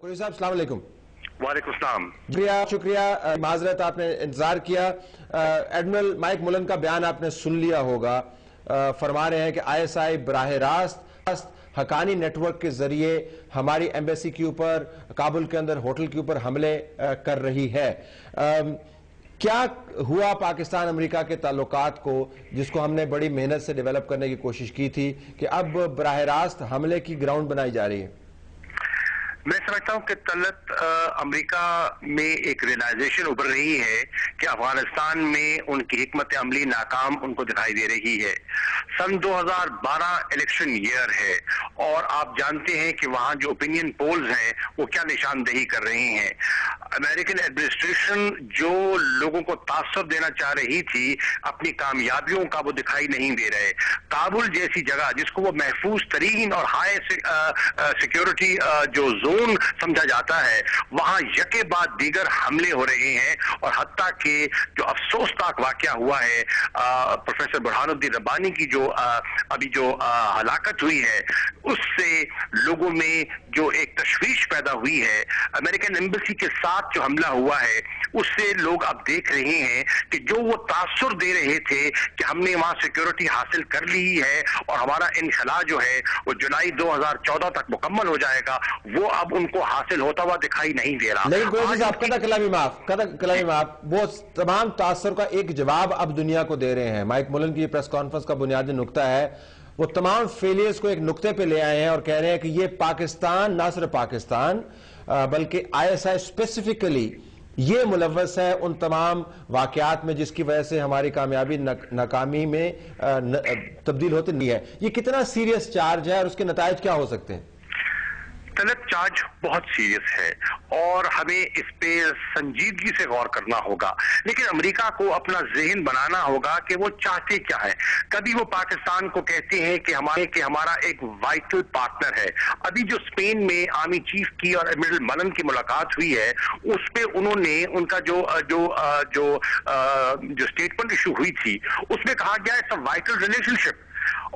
قریشی صاحب السلام علیکم۔ وعلیکم السلام۔ شکریہ، معذرت آپ نے انتظار کیا۔ ایڈمرل مائک ملن کا بیان آپ نے سن لیا ہوگا، فرما رہے ہیں کہ آئی ایس آئی براہ راست حقانی نیٹ ورک کے ذریعے ہماری ایمبیسی کے اوپر، کابل کے اندر ہوٹل کے اوپر حملے کر رہی ہے۔ کیا ہوا پاکستان امریکہ کے تعلقات کو، جس کو ہم نے بڑی محنت سے ڈیولپ کرنے کی کوشش کی تھی، کہ اب براہ راست حملے کی گراؤنڈ بنائی جا رہی ہے؟ میں سمجھتا ہوں کہ طلعت امریکہ میں ایک ریئلائزیشن ابھر رہی ہے کہ افغانستان میں ان کی حکمت عملی ناکام ان کو دکھائی دے رہی ہے۔ سن 2012 الیکشن ایئر ہے اور آپ جانتے ہیں کہ وہاں جو اوپینین پولز ہیں وہ کیا نشاندہی کر رہی ہیں۔ امریکن ایڈمنسٹریشن جو لوگوں کو تاثر دینا چاہ رہی تھی اپنی کامیابیوں کا، وہ دکھائی نہیں دے رہے۔ کابل جیسی جگہ جس کو وہ محفوظ ترین اور ہائی سیکیورٹی جو زون سمجھا جاتا ہے، وہاں یکے بعد دیگر حملے ہو رہے ہیں، اور حتیٰ کہ جو افسوسناک واقعہ ہوا ہے پروفیسر برہان الدین ربانی کی جو ابھی جو ہلاکت ہوئی ہے، اس سے لوگوں میں جو ایک تشویش پیدا ہوئی ہے۔ امریکن ایمبیسی کے ساتھ جو حملہ ہوا ہے اس سے لوگ اب دیکھ رہے ہیں کہ جو وہ تاثر دے رہے تھے کہ ہم نے وہاں سیکیورٹی حاصل کر لی ہے اور ہمارا انخلا جو ہے وہ جولائی 2014 تک مکمل ہو جائے گا، وہ اب ان کو حاصل ہوتا ہوا دکھائی نہیں دے رہا۔ لیکن قریشی صاحب کلام معاف، وہ تمام تاثر کا ایک جواب اب دنیا کو دے رہے ہیں۔ مائک ملن کی پریس کانفرنس کا بنیادی نقطہ ہے، وہ تمام فیلیئرز کو ایک نقطے پہ لے آئے ہیں اور کہہ رہے ہیں کہ یہ پاکستان، نہ صرف پاکستان بلکہ آئی ایس آئی اسپیسیفکلی یہ ملوث ہے ان تمام واقعات میں جس کی وجہ سے ہماری کامیابی ناکامی میں تبدیل ہوتی نہیں ہے۔ یہ کتنا سیریس چارج ہے اور اس کے نتائج کیا ہو سکتے ہیں؟ طلعت چارج بہت سیریس ہے اور ہمیں اس پہ سنجیدگی سے غور کرنا ہوگا، لیکن امریکہ کو اپنا ذہن بنانا ہوگا کہ وہ چاہتے کیا ہے۔ کبھی وہ پاکستان کو کہتے ہیں کہ ہمارا ایک وائٹل پارٹنر ہے۔ ابھی جو اسپین میں آرمی چیف کی اور ایڈمرل ملن کی ملاقات ہوئی ہے، اس پہ انہوں نے ان کا جو اسٹیٹمنٹ ایشو ہوئی تھی اس میں کہا گیا اٹس اے وائٹل ریلیشن شپ،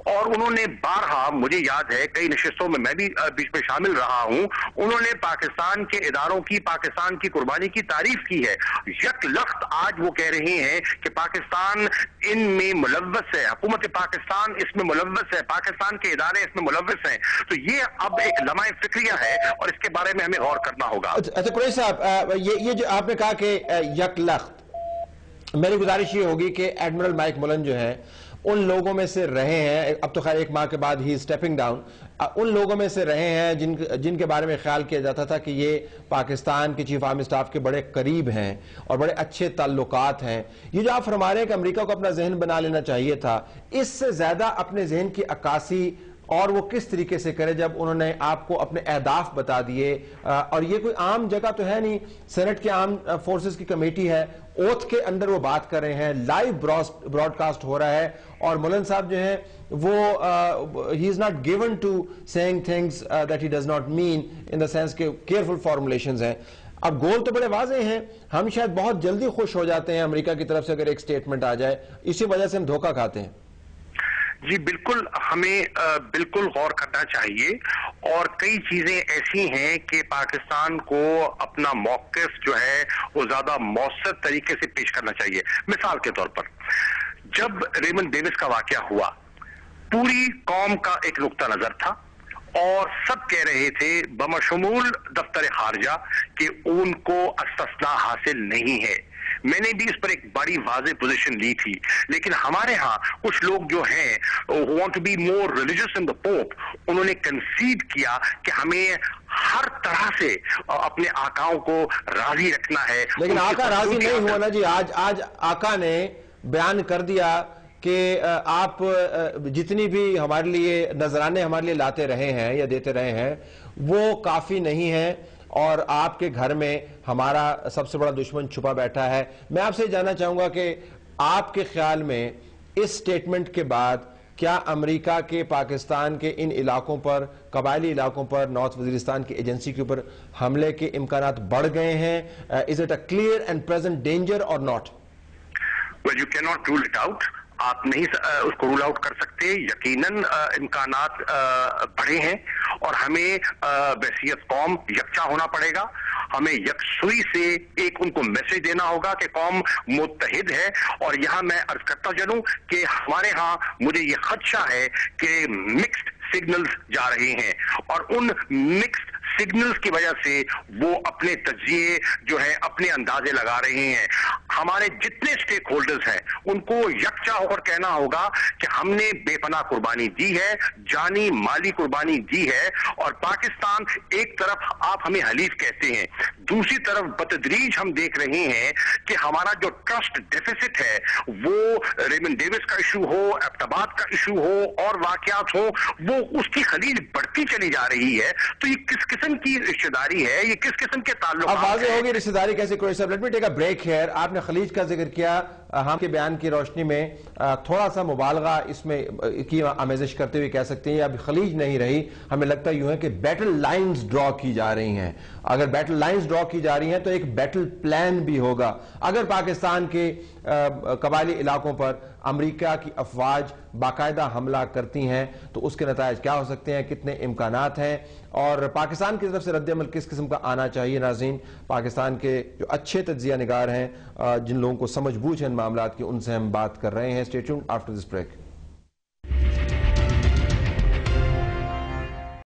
اور انہوں نے بارہا، مجھے یاد ہے کئی نشستوں میں بھی بیچ میں شامل رہا ہوں، انہوں نے پاکستان کے اداروں کی، پاکستان کی قربانی کی تعریف کی ہے۔ یک لخت آج وہ کہہ رہے ہیں کہ پاکستان ان میں ملوث ہے، حکومت پاکستان اس میں ملوث ہے، پاکستان کے ادارے اس میں ملوث ہیں۔ تو یہ اب ایک لمحہ فکریہ ہے اور اس کے بارے میں ہمیں غور کرنا ہوگا۔ اچھا قریشی صاحب، یہ جو آپ نے کہا کہ یک لخت، میری گزارش یہ ہوگی کہ ایڈمرل مائک ملن جو ہیں ان لوگوں میں سے رہے ہیں، اب تو خیر ایک ماہ کے بعد ہی اسٹیپنگ ڈاؤن، ان لوگوں میں سے رہے ہیں جن کے بارے میں خیال کیا جاتا تھا کہ یہ پاکستان کے چیف آرمی سٹاف کے بڑے قریب ہیں اور بڑے اچھے تعلقات ہیں۔ یہ جو آپ فرما رہے ہیں کہ امریکہ کو اپنا ذہن بنا لینا چاہیے تھا، اس سے زیادہ اپنے ذہن کی عکاسی اور وہ کس طریقے سے کرے جب انہوں نے آپ کو اپنے اہداف بتا دیے، اور یہ کوئی عام جگہ تو ہے نہیں، سینٹ کے عام فورسز کی کمیٹی ہے، اوتھ کے اندر وہ بات کر رہے ہیں، لائیو براڈ کاسٹ ہو رہا ہے، اور ملن صاحب جو ہیں وہ he is not given to saying things that he does not mean in the sense کہ careful formulations ہیں۔ اب گول تو بڑے واضح ہیں، ہم شاید بہت جلدی خوش ہو جاتے ہیں امریکہ کی طرف سے اگر ایک سٹیٹمنٹ آ جائے، اسی وجہ سے ہم دھوکہ کھاتے ہیں۔ جی بالکل، ہمیں بالکل غور کرنا چاہیے، اور کئی چیزیں ایسی ہیں کہ پاکستان کو اپنا موقف جو ہے وہ زیادہ مؤثر طریقے سے پیش کرنا چاہیے۔ مثال کے طور پر جب ریمنڈ ڈیوس کا واقعہ ہوا، پوری قوم کا ایک نقطہ نظر تھا اور سب کہہ رہے تھے بمشمول دفتر خارجہ کہ ان کو استثناء حاصل نہیں ہے۔ میں نے بھی اس پر ایک بڑی واضح پوزیشن لی تھی، لیکن ہمارے ہاں کچھ لوگ جو ہیں who want to be more religious than the Pope، انہوں نے کنسیڈ کیا کہ ہمیں ہر طرح سے اپنے آقاؤں کو راضی رکھنا ہے۔ لیکن آقا راضی نہیں ہوا نا جی، آج آقا نے بیان کر دیا کہ آپ جتنی بھی ہمارے لیے نذرانے ہمارے لیے لاتے رہے ہیں یا دیتے رہے ہیں وہ کافی نہیں ہیں، اور آپ کے گھر میں ہمارا سب سے بڑا دشمن چھپا بیٹھا ہے۔ میں آپ سے جاننا چاہوں گا کہ آپ کے خیال میں اس سٹیٹمنٹ کے بعد کیا امریکہ کے پاکستان کے ان علاقوں پر، قبائلی علاقوں پر، نارتھ وزیرستان کی ایجنسی کے اوپر حملے کے امکانات بڑھ گئے ہیں؟ Is it a clear and present danger or not? Well, you cannot rule it out. آپ نہیں اس کو رول آؤٹ کر سکتے، یقیناً امکانات بڑھے ہیں، اور ہمیں بحیثیت قوم یکجا ہونا پڑے گا. ہمیں یکسوئی سے ایک ان کو میسج دینا ہوگا کہ قوم متحد ہے. اور یہاں میں عرض کرتا چلوں کہ ہمارے ہاں مجھے یہ خدشہ ہے کہ مکسڈ سگنلز جا رہے ہیں اور ان مکسڈ سگنلز کی وجہ سے وہ اپنے تجزیے جو ہے اپنے اندازے لگا رہے ہیں. ہمارے جتنے سٹیک ہولڈرز ہیں ان کو یکجا ہو کر کہنا ہوگا کہ ہم نے بے پناہ قربانی دی ہے, جانی مالی قربانی دی ہے, اور پاکستان ایک طرف آپ ہمیں حلیف کہتے ہیں, دوسری طرف بتدریج ہم دیکھ رہے ہیں کہ ہمارا جو ٹرسٹ ڈیفیسٹ ہے وہ ریمن ڈیوس کا ایشو ہو, ایبٹباد کا ایشو ہو اور واقعات ہو, وہ اس کی خلیج بڑھتی چلی جا رہی ہے. تو یہ کس قسم کی رشتہ داری ہے, یہ کس قسم کے تعلقات؟ اب واضح ہوگی رشتہ داری کیسے. کوئی صاحب let me take a break here. آپ نے خلیج کا ذکر کیا, ہم کے بیان کی روشنی میں تھوڑا سا مبالغہ اس میں کی آمیزش کرتے ہوئے کہہ سکتے ہیں اب خلیج نہیں رہی, ہمیں لگتا یوں ہے کہ بیٹل لائنز ڈرا کی جا رہی ہیں. اگر بیٹل لائنز ڈرا کی جا رہی ہیں تو ایک بیٹل پلان بھی ہوگا. اگر پاکستان کے قبائلی علاقوں پر امریکہ کی افواج باقاعدہ حملہ کرتی ہیں تو اس کے نتائج کیا ہو سکتے ہیں, کتنے امکانات ہیں, اور پاکستان کی طرف سے رد عمل کس قسم کا آنا چاہیے. ناظرین, پاکستان کے جو اچھے تجزیہ نگار ہیں, جن لوگوں کو سمجھ بوجھ ہے ان معاملات کی, ان سے ہم بات کر رہے ہیں. Stay tuned after this break.